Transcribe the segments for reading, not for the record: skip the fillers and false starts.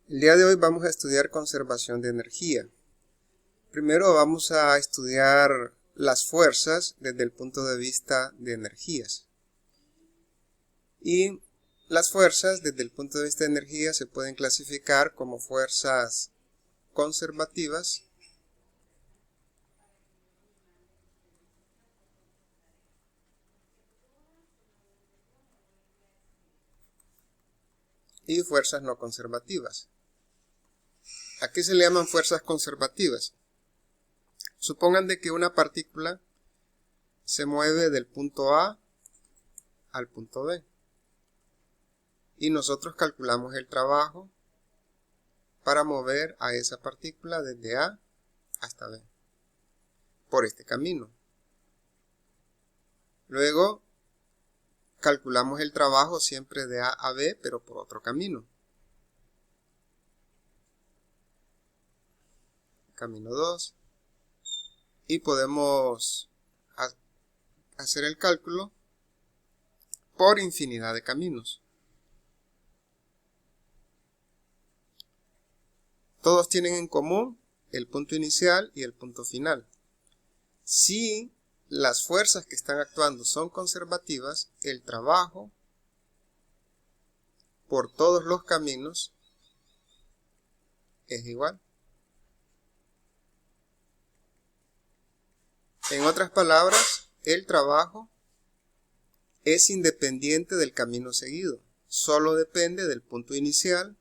El día de hoy vamos a estudiar conservación de energía. Primero vamos a estudiar las fuerzas desde el punto de vista de energías. Y las fuerzas desde el punto de vista de energía se pueden clasificar como fuerzas conservativas y fuerzas no conservativas. ¿A qué se le llaman fuerzas conservativas? Supongan de que una partícula se mueve del punto A al punto B y nosotros calculamos el trabajo para mover a esa partícula desde A hasta B por este camino. Luego calculamos el trabajo siempre de A a B, pero por otro camino. Camino 2. Y podemos hacer el cálculo por infinidad de caminos. Todos tienen en común el punto inicial y el punto final. Si las fuerzas que están actuando son conservativas, el trabajo por todos los caminos es igual. En otras palabras, el trabajo es independiente del camino seguido. Solo depende del punto inicial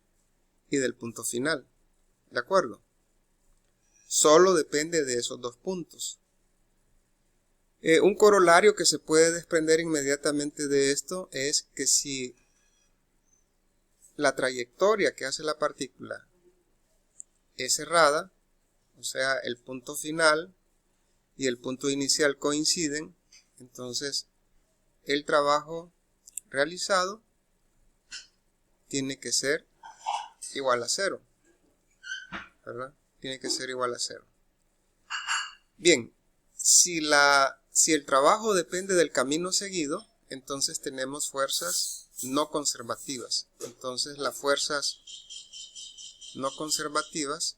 y del punto final. ¿De acuerdo? Solo depende de esos dos puntos. Un corolario que se puede desprender inmediatamente de esto es que si la trayectoria que hace la partícula es errada, o sea, el punto final y el punto inicial coinciden, entonces el trabajo realizado tiene que ser igual a cero, ¿verdad? Tiene que ser igual a cero. Bien, si el trabajo depende del camino seguido, entonces tenemos fuerzas no conservativas. Entonces las fuerzas no conservativas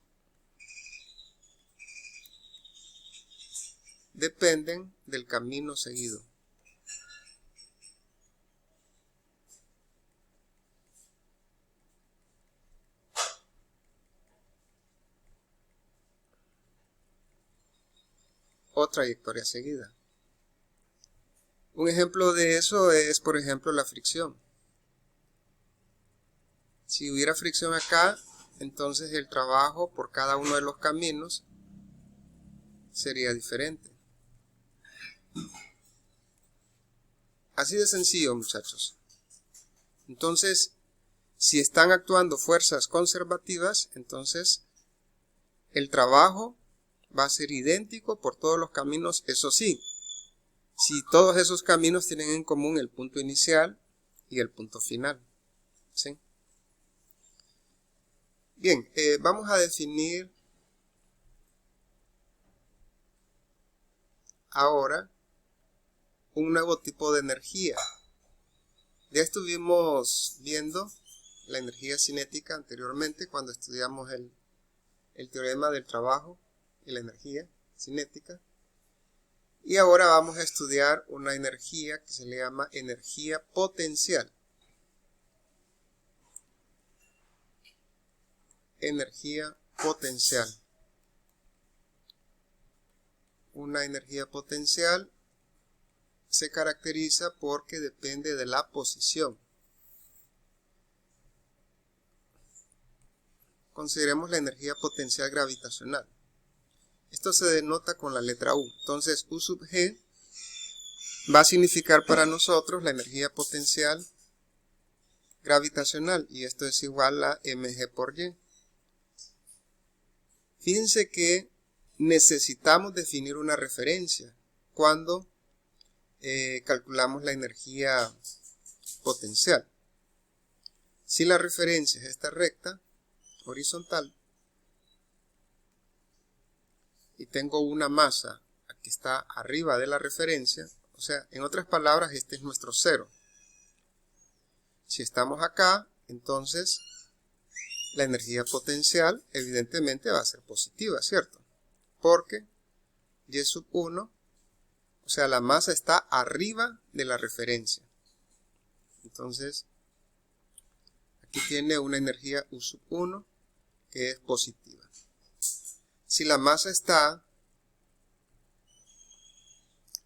dependen del camino seguido. O trayectoria seguida. Un ejemplo de eso es, por ejemplo, la fricción. Si hubiera fricción acá, entonces el trabajo por cada uno de los caminos sería diferente. Así de sencillo, muchachos. Entonces, si están actuando fuerzas conservativas, entonces el trabajo va a ser idéntico por todos los caminos, eso sí, si todos esos caminos tienen en común el punto inicial y el punto final. ¿Sí? Bien, vamos a definir ahora un nuevo tipo de energía. Ya estuvimos viendo la energía cinética anteriormente cuando estudiamos el teorema del trabajo y la energía cinética. Y ahora vamos a estudiar una energía que se le llama energía potencial. Energía potencial. Una energía potencial se caracteriza porque depende de la posición. Consideremos la energía potencial gravitacional. Esto se denota con la letra U. Entonces, U sub G va a significar para nosotros la energía potencial gravitacional. Y esto es igual a mg por Y. Fíjense que necesitamos definir una referencia cuando calculamos la energía potencial. Si la referencia es esta recta horizontal y tengo una masa que está arriba de la referencia, o sea, en otras palabras, este es nuestro cero. Si estamos acá, entonces la energía potencial evidentemente va a ser positiva, ¿cierto? Porque Y sub 1, o sea, la masa está arriba de la referencia. Entonces, aquí tiene una energía U sub 1 que es positiva. Si la masa está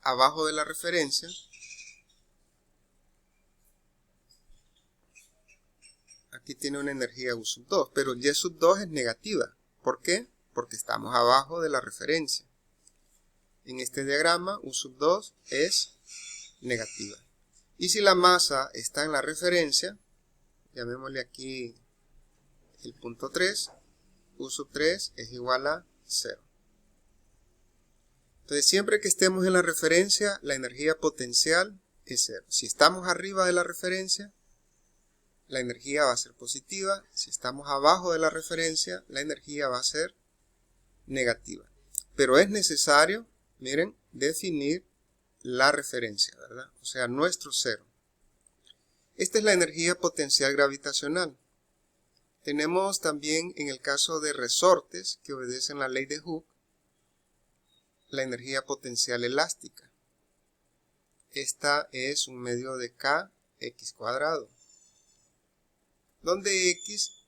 abajo de la referencia, aquí tiene una energía U sub 2, pero Y sub 2 es negativa. ¿Por qué? Porque estamos abajo de la referencia. En este diagrama, U sub 2 es negativa. Y si la masa está en la referencia, llamémosle aquí el punto 3, U sub 3 es igual a 0. Entonces, siempre que estemos en la referencia, la energía potencial es 0. Si estamos arriba de la referencia, la energía va a ser positiva. Si estamos abajo de la referencia, la energía va a ser negativa. Pero es necesario, miren, definir la referencia, ¿verdad? O sea, nuestro cero. Esta es la energía potencial gravitacional. Tenemos también, en el caso de resortes que obedecen la ley de Hooke, la energía potencial elástica. Esta es un medio de kx cuadrado, donde x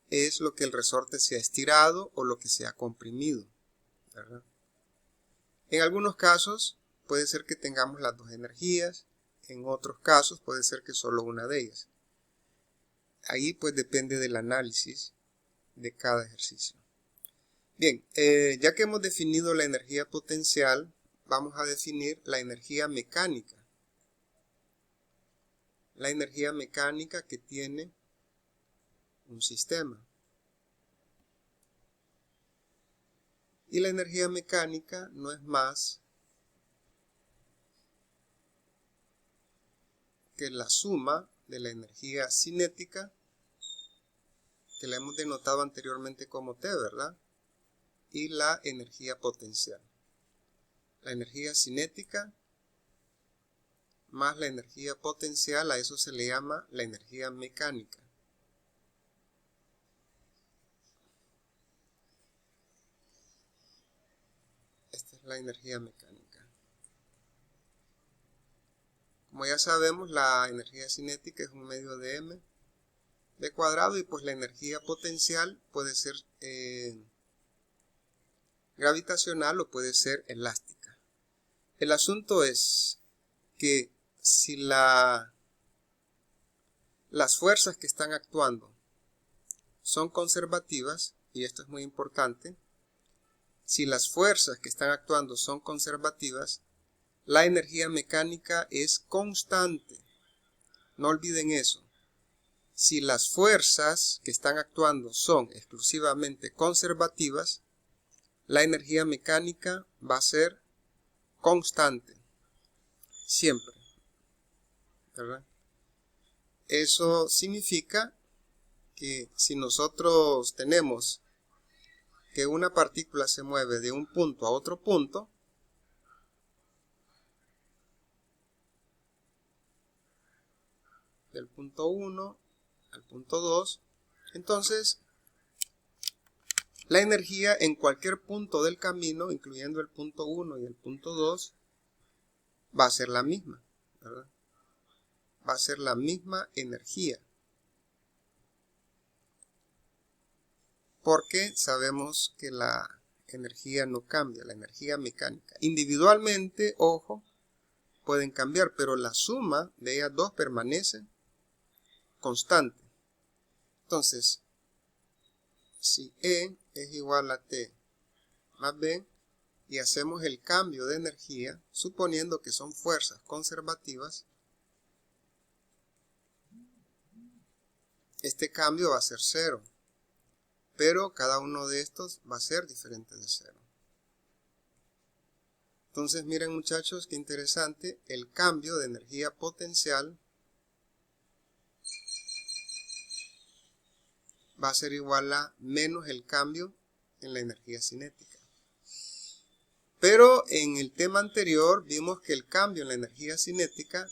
es lo que el resorte se ha estirado o lo que se ha comprimido, ¿verdad? En algunos casos puede ser que tengamos las dos energías, en otros casos puede ser que solo una de ellas. Ahí pues depende del análisis de cada ejercicio. Bien, ya que hemos definido la energía potencial, vamos a definir la energía mecánica. La energía mecánica que tiene un sistema. Y la energía mecánica no es más que la suma de la energía cinética, que la hemos denotado anteriormente como T, ¿verdad? Y la energía potencial. La energía cinética más la energía potencial, a eso se le llama la energía mecánica. Esta es la energía mecánica. Como ya sabemos, la energía cinética es un medio de m de cuadrado y pues la energía potencial puede ser gravitacional o puede ser elástica. El asunto es que si las fuerzas que están actuando son conservativas, y esto es muy importante, si las fuerzas que están actuando son conservativas, la energía mecánica es constante. No olviden eso. Si las fuerzas que están actuando son exclusivamente conservativas, la energía mecánica va a ser constante. Siempre. ¿Verdad? Eso significa que si nosotros tenemos que una partícula se mueve de un punto a otro punto, del punto 1 al punto 2, entonces la energía en cualquier punto del camino, incluyendo el punto 1 y el punto 2, va a ser la misma, ¿verdad? Va a ser la misma energía. Porque sabemos que la energía no cambia, la energía mecánica. Individualmente, ojo, pueden cambiar, pero la suma de ellas dos permanece constante. Entonces, si E es igual a T más B, y hacemos el cambio de energía, suponiendo que son fuerzas conservativas, este cambio va a ser 0. Pero cada uno de estos va a ser diferente de 0. Entonces miren muchachos, qué interesante, el cambio de energía potencial va a ser igual a menos el cambio en la energía cinética. Pero en el tema anterior vimos que el cambio en la energía cinética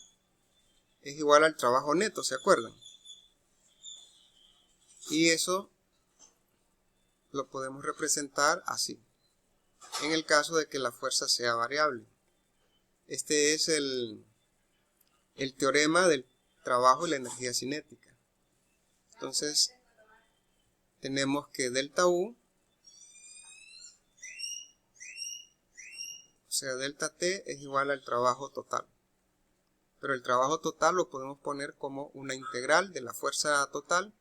es igual al trabajo neto, ¿se acuerdan? Y eso lo podemos representar así, en el caso de que la fuerza sea variable. Este es el teorema del trabajo y la energía cinética. Entonces, tenemos que delta U, o sea, delta T es igual al trabajo total. Pero el trabajo total lo podemos poner como una integral de la fuerza total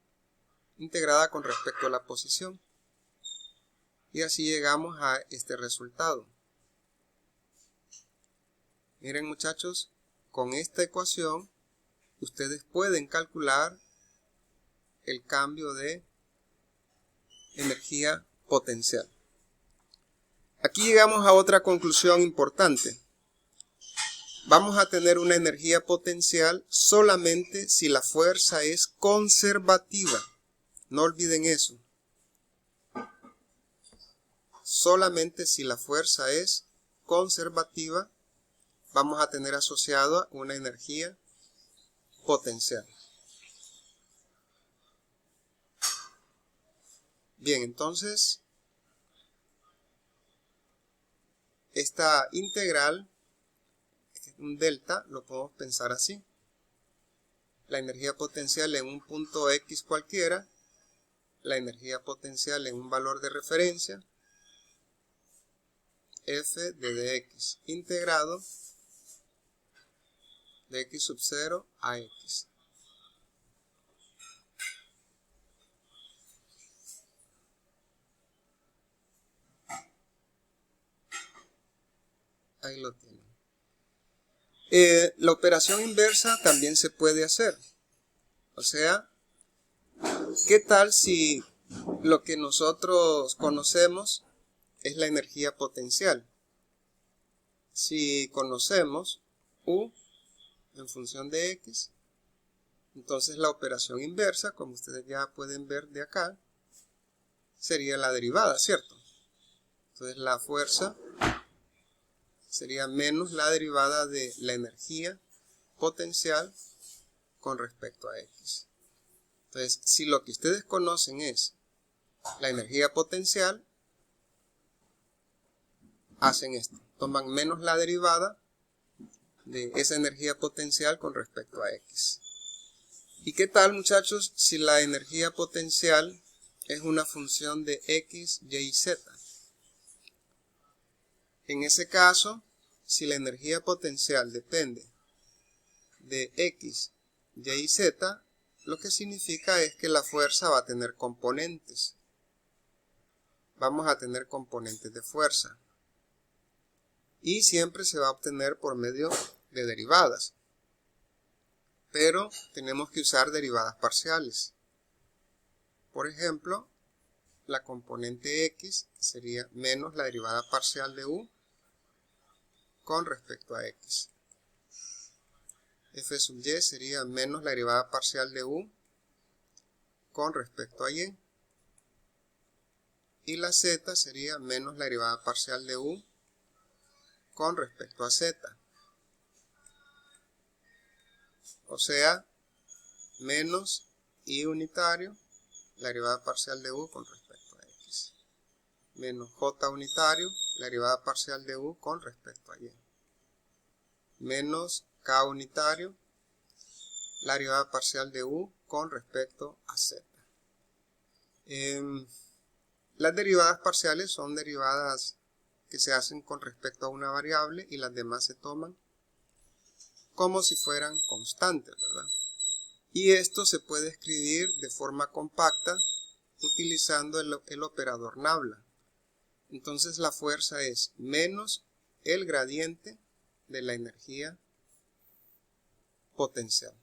integrada con respecto a la posición. Y así llegamos a este resultado. Miren, muchachos, con esta ecuación ustedes pueden calcular el cambio de energía potencial. Aquí llegamos a otra conclusión importante. Vamos a tener una energía potencial solamente si la fuerza es conservativa. No olviden eso. Solamente si la fuerza es conservativa, vamos a tener asociada una energía potencial. Bien, entonces, esta integral, un delta, lo podemos pensar así. La energía potencial en un punto X cualquiera, la energía potencial en un valor de referencia, f de dx, integrado de x sub 0 a x. Ahí lo tienen. La operación inversa también se puede hacer. O sea, ¿qué tal si lo que nosotros conocemos es la energía potencial? Si conocemos U en función de X, entonces la operación inversa, como ustedes ya pueden ver de acá, sería la derivada, ¿cierto? Entonces la fuerza sería menos la derivada de la energía potencial con respecto a X. Entonces, si lo que ustedes conocen es la energía potencial, hacen esto. Toman menos la derivada de esa energía potencial con respecto a X. ¿Y qué tal, muchachos, si la energía potencial es una función de X, Y y Z? En ese caso, si la energía potencial depende de X, Y y Z, lo que significa es que la fuerza va a tener componentes. Vamos a tener componentes de fuerza. Y siempre se va a obtener por medio de derivadas. Pero tenemos que usar derivadas parciales. Por ejemplo, la componente X sería menos la derivada parcial de U con respecto a X. F sub Y sería menos la derivada parcial de U con respecto a Y. Y la Z sería menos la derivada parcial de U con respecto a Z. O sea, menos I unitario, la derivada parcial de U con respecto a X. Menos J unitario, la derivada parcial de U con respecto a Y. Menos K unitario, la derivada parcial de U con respecto a Z. Las derivadas parciales son derivadas que se hacen con respecto a una variable y las demás se toman como si fueran constantes, ¿verdad? Y esto se puede escribir de forma compacta utilizando el operador nabla. Entonces la fuerza es menos el gradiente de la energía potencial.